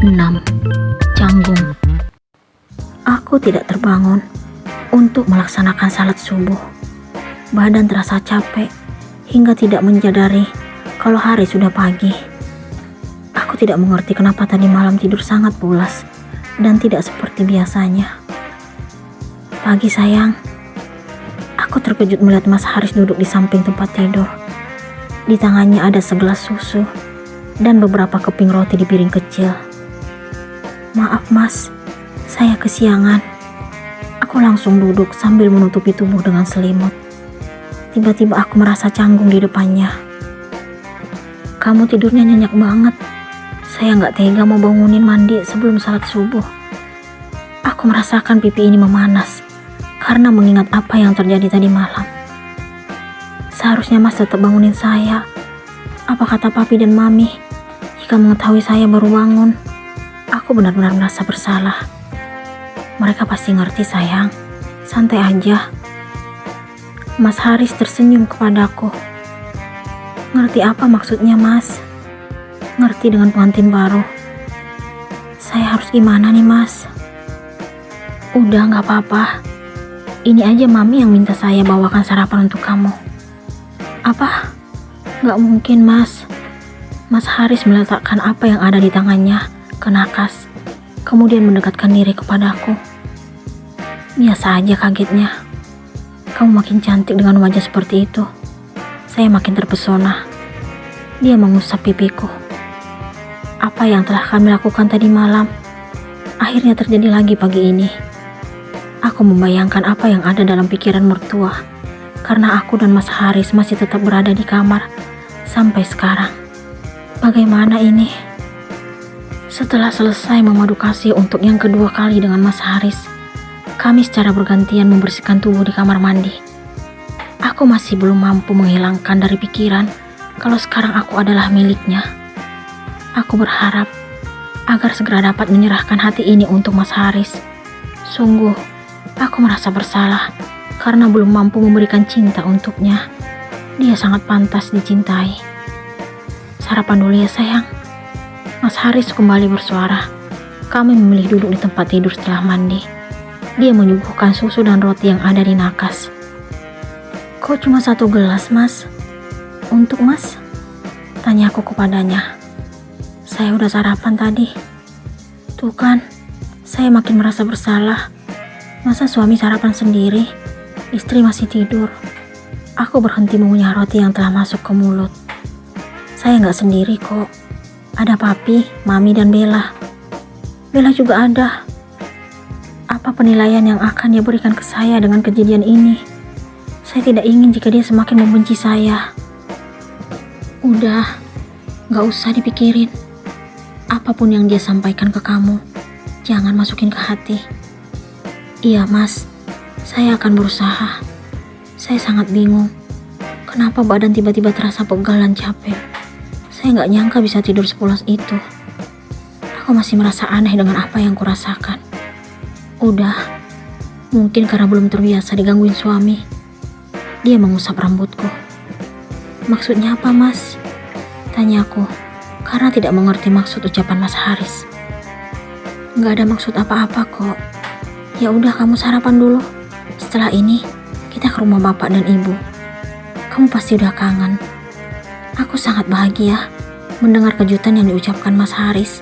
6. Canggung. Aku tidak terbangun untuk melaksanakan salat subuh. Badan terasa capek hingga tidak menyadari kalau hari sudah pagi. Aku tidak mengerti kenapa tadi malam tidur sangat pulas dan tidak seperti biasanya. Pagi sayang, aku terkejut melihat Mas Haris duduk di samping tempat tidur. Di tangannya ada segelas susu dan beberapa keping roti di piring kecil. Maaf Mas, saya kesiangan. Aku langsung duduk sambil menutupi tubuh dengan selimut. Tiba-tiba aku merasa canggung di depannya. Kamu tidurnya nyenyak banget. Saya gak tega mau bangunin mandi sebelum salat subuh. Aku merasakan pipi ini memanas karena mengingat apa yang terjadi tadi malam. Seharusnya Mas tetap bangunin saya. Apa kata papi dan mami jika mengetahui saya baru bangun? Aku benar-benar merasa bersalah. Mereka pasti ngerti sayang. Santai aja. Mas Haris tersenyum kepadaku. Ngerti apa maksudnya Mas? Ngerti dengan pengantin baru. Saya harus gimana nih Mas? Udah gak apa-apa. Ini aja mami yang minta saya bawakan sarapan untuk kamu. Apa? Gak mungkin Mas. Mas Haris meletakkan apa yang ada di tangannya ke nakas, kemudian mendekatkan diri kepadaku. Biasa aja kagetnya. Kamu makin cantik dengan wajah seperti itu. Saya makin terpesona. Dia mengusap pipiku. Apa yang telah kami lakukan tadi malam akhirnya terjadi lagi pagi ini. Aku membayangkan apa yang ada dalam pikiran mertua karena aku dan Mas Haris masih tetap berada di kamar sampai sekarang. Bagaimana ini? Setelah selesai memadu kasih untuk yang kedua kali dengan Mas Haris, kami secara bergantian membersihkan tubuh di kamar mandi. Aku masih belum mampu menghilangkan dari pikiran kalau sekarang aku adalah miliknya. Aku berharap agar segera dapat menyerahkan hati ini untuk Mas Haris. Sungguh, aku merasa bersalah karena belum mampu memberikan cinta untuknya. Dia sangat pantas dicintai. Sarapan dulu ya sayang. Mas Haris kembali bersuara. Kami memilih duduk di tempat tidur setelah mandi. Dia menyuguhkan susu dan roti yang ada di nakas. Kok cuma 1 gelas Mas? Untuk Mas? Tanya aku kepadanya. Saya udah sarapan tadi. Tuh kan, saya makin merasa bersalah. Masa suami sarapan sendiri, istri masih tidur. Aku berhenti mengunyah roti yang telah masuk ke mulut. Saya gak sendiri kok. Ada papi, mami, dan Bella. Bella juga ada. Apa penilaian yang akan dia berikan ke saya dengan kejadian ini? Saya tidak ingin jika dia semakin membenci saya. Udah, gak usah dipikirin. Apapun yang dia sampaikan ke kamu, jangan masukin ke hati. Iya Mas, saya akan berusaha. Saya sangat bingung. Kenapa badan tiba-tiba terasa pegal dan capek? Saya gak nyangka bisa tidur sepulas itu. Aku masih merasa aneh dengan apa yang kurasakan. Udah, mungkin karena belum terbiasa digangguin suami. Dia mengusap rambutku. Maksudnya apa Mas? Tanyaku, karena tidak mengerti maksud ucapan Mas Haris. Gak ada maksud apa-apa kok. Ya udah kamu sarapan dulu. Setelah ini kita ke rumah bapak dan ibu. Kamu pasti udah kangen. Aku sangat bahagia mendengar kejutan yang diucapkan Mas Haris.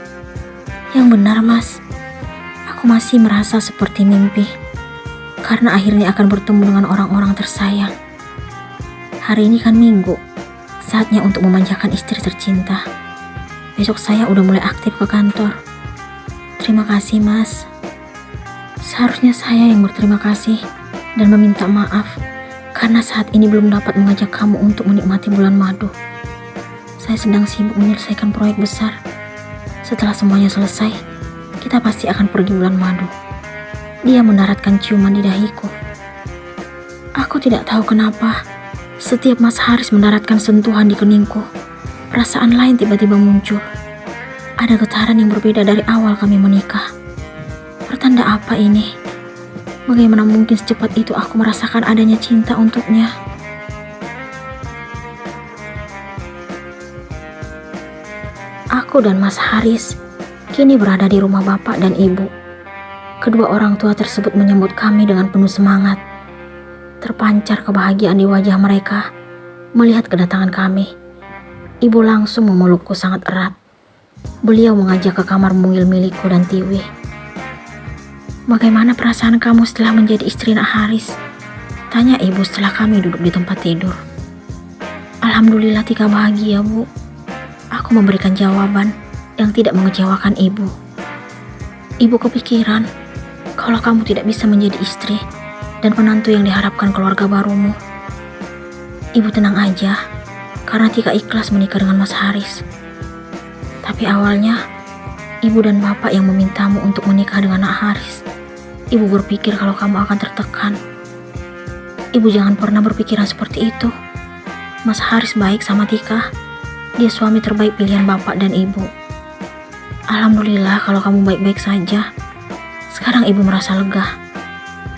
Yang benar Mas, aku masih merasa seperti mimpi karena akhirnya akan bertemu dengan orang-orang tersayang. Hari ini kan Minggu, saatnya untuk memanjakan istri tercinta. Besok saya udah mulai aktif ke kantor. Terima kasih Mas. Seharusnya saya yang berterima kasih dan meminta maaf karena saat ini belum dapat mengajak kamu untuk menikmati bulan madu. Saya sedang sibuk menyelesaikan proyek besar. Setelah semuanya selesai, kita pasti akan pergi bulan madu. Dia mendaratkan ciuman di dahiku. Aku tidak tahu kenapa, setiap Mas Haris mendaratkan sentuhan di keningku, perasaan lain tiba-tiba muncul. Ada getaran yang berbeda dari awal kami menikah. Pertanda apa ini? Bagaimana mungkin secepat itu aku merasakan adanya cinta untuknya? Aku dan Mas Haris kini berada di rumah bapak dan ibu. Kedua orang tua tersebut menyambut kami dengan penuh semangat. Terpancar kebahagiaan di wajah mereka melihat kedatangan kami. Ibu langsung memelukku sangat erat. Beliau mengajak ke kamar mungil milikku dan Tiwi. "Bagaimana perasaan kamu setelah menjadi istri Nak Haris?" tanya ibu setelah kami duduk di tempat tidur. "Alhamdulillah Tika bahagia, Bu." Aku memberikan jawaban yang tidak mengecewakan ibu. "Ibu kepikiran kalau kamu tidak bisa menjadi istri dan menantu yang diharapkan keluarga barumu." "Ibu tenang aja, karena Tika ikhlas menikah dengan Mas Haris. Tapi awalnya, ibu dan bapak yang memintamu untuk menikah dengan Nak Haris. Ibu berpikir kalau kamu akan tertekan. Ibu jangan pernah berpikiran seperti itu. Mas Haris baik sama Tika. Dia suami terbaik pilihan bapak dan ibu. Alhamdulillah kalau kamu baik-baik saja. Sekarang ibu merasa lega.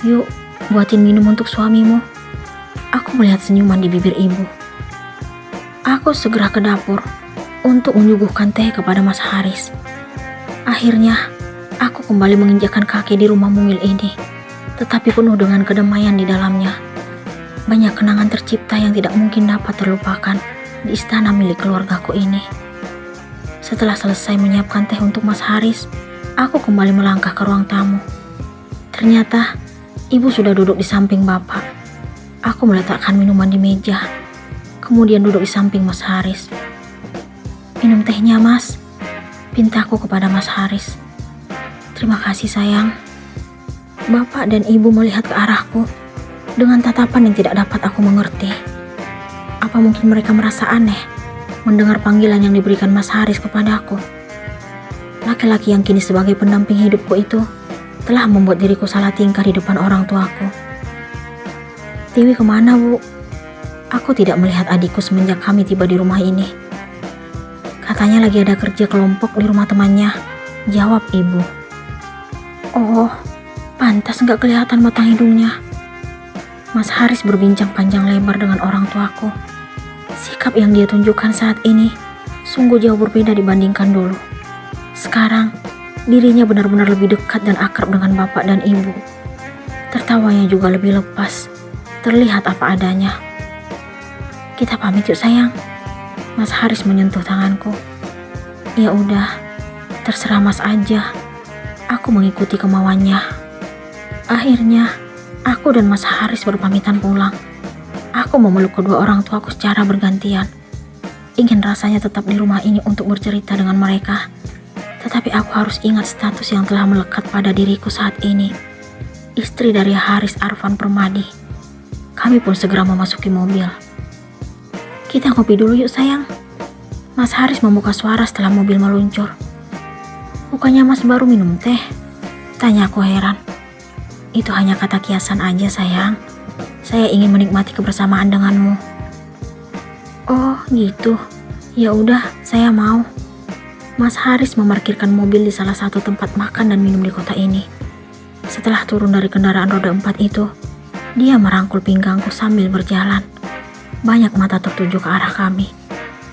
Yuk, buatin minum untuk suamimu." Aku melihat senyuman di bibir ibu. Aku segera ke dapur untuk menyuguhkan teh kepada Mas Haris. Akhirnya, aku kembali menginjakkan kaki di rumah mungil ini, tetapi penuh dengan kedamaian di dalamnya. Banyak kenangan tercipta yang tidak mungkin dapat terlupakan di istana milik keluargaku ini. Setelah selesai menyiapkan teh untuk Mas Haris, aku kembali melangkah ke ruang tamu. Ternyata, ibu sudah duduk di samping bapak. Aku meletakkan minuman di meja, kemudian duduk di samping Mas Haris. "Minum tehnya, Mas," pintaku kepada Mas Haris. "Terima kasih, sayang." Bapak dan ibu melihat ke arahku dengan tatapan yang tidak dapat aku mengerti. Apa mungkin mereka merasa aneh mendengar panggilan yang diberikan Mas Haris kepadaku? Laki-laki yang kini sebagai pendamping hidupku itu telah membuat diriku salah tingkah di depan orang tuaku. "Tiwi kemana, Bu?" Aku tidak melihat adikku semenjak kami tiba di rumah ini. "Katanya lagi ada kerja kelompok di rumah temannya," jawab ibu. "Oh, pantas nggak kelihatan batang hidungnya." Mas Haris berbincang panjang lebar dengan orang tuaku. Sikap yang dia tunjukkan saat ini sungguh jauh berbeda dibandingkan dulu. Sekarang, dirinya benar-benar lebih dekat dan akrab dengan bapak dan ibu. Tertawanya juga lebih lepas, terlihat apa adanya. "Kita pamit yuk, sayang." Mas Haris menyentuh tanganku. "Ya udah, terserah Mas aja." Aku mengikuti kemauannya. Akhirnya, aku dan Mas Haris berpamitan pulang. Aku memeluk kedua orang tuaku secara bergantian. Ingin rasanya tetap di rumah ini untuk bercerita dengan mereka. Tetapi aku harus ingat status yang telah melekat pada diriku saat ini. Istri dari Haris Arfan Permadi. Kami pun segera memasuki mobil. "Kita ngopi dulu yuk, sayang." Mas Haris membuka suara setelah mobil meluncur. "Bukannya Mas baru minum teh?" tanya aku heran. "Itu hanya kata kiasan aja, sayang. Saya ingin menikmati kebersamaan denganmu." "Oh, gitu. Ya udah, saya mau." Mas Haris memarkirkan mobil di salah satu tempat makan dan minum di kota ini. Setelah turun dari kendaraan roda 4 itu, dia merangkul pinggangku sambil berjalan. Banyak mata tertuju ke arah kami,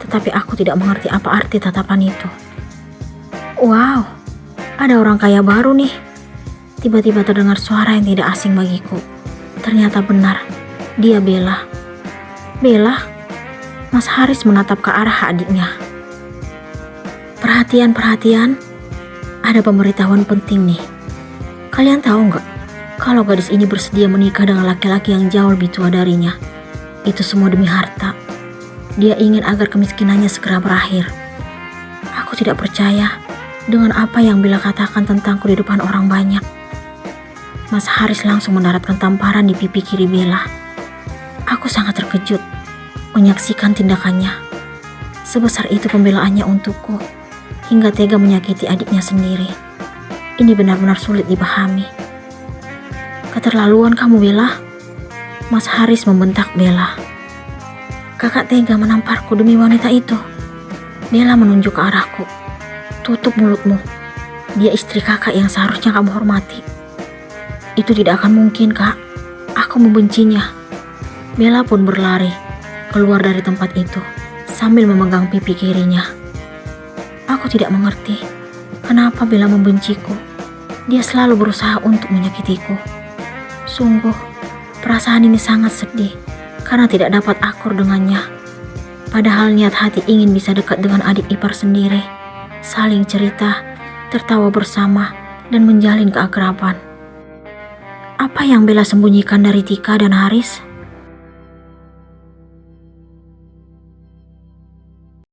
tetapi aku tidak mengerti apa arti tatapan itu. "Wow, ada orang kaya baru nih." Tiba-tiba terdengar suara yang tidak asing bagiku. Ternyata benar, dia Bella. "Bella?" Mas Haris menatap ke arah adiknya. Perhatian, ada pemberitahuan penting nih. Kalian tahu nggak, kalau gadis ini bersedia menikah dengan laki-laki yang jauh lebih tua darinya. Itu semua demi harta. Dia ingin agar kemiskinannya segera berakhir. Aku tidak percaya dengan apa yang Bella katakan tentangku di depan orang banyak. Mas Haris langsung mendaratkan tamparan di pipi kiri Bella. Aku sangat terkejut menyaksikan tindakannya. Sebesar itu pembelaannya untukku, hingga tega menyakiti adiknya sendiri. Ini benar-benar sulit dipahami. "Keterlaluan kamu, Bella." Mas Haris membentak Bella. "Kakak tega menamparku demi wanita itu." Bella menunjuk ke arahku. "Tutup mulutmu. Dia istri kakak yang seharusnya kamu hormati." "Itu tidak akan mungkin, Kak. Aku membencinya." Bella pun berlari keluar dari tempat itu sambil memegang pipi kirinya. Aku tidak mengerti Kenapa Bella membenciku? Dia selalu berusaha untuk menyakitiku. Sungguh, perasaan ini sangat sedih karena tidak dapat akur dengannya. Padahal niat hati ingin bisa dekat dengan adik ipar sendiri, saling cerita, tertawa bersama, dan menjalin keakraban. Apa yang Bella sembunyikan dari Tika dan Haris?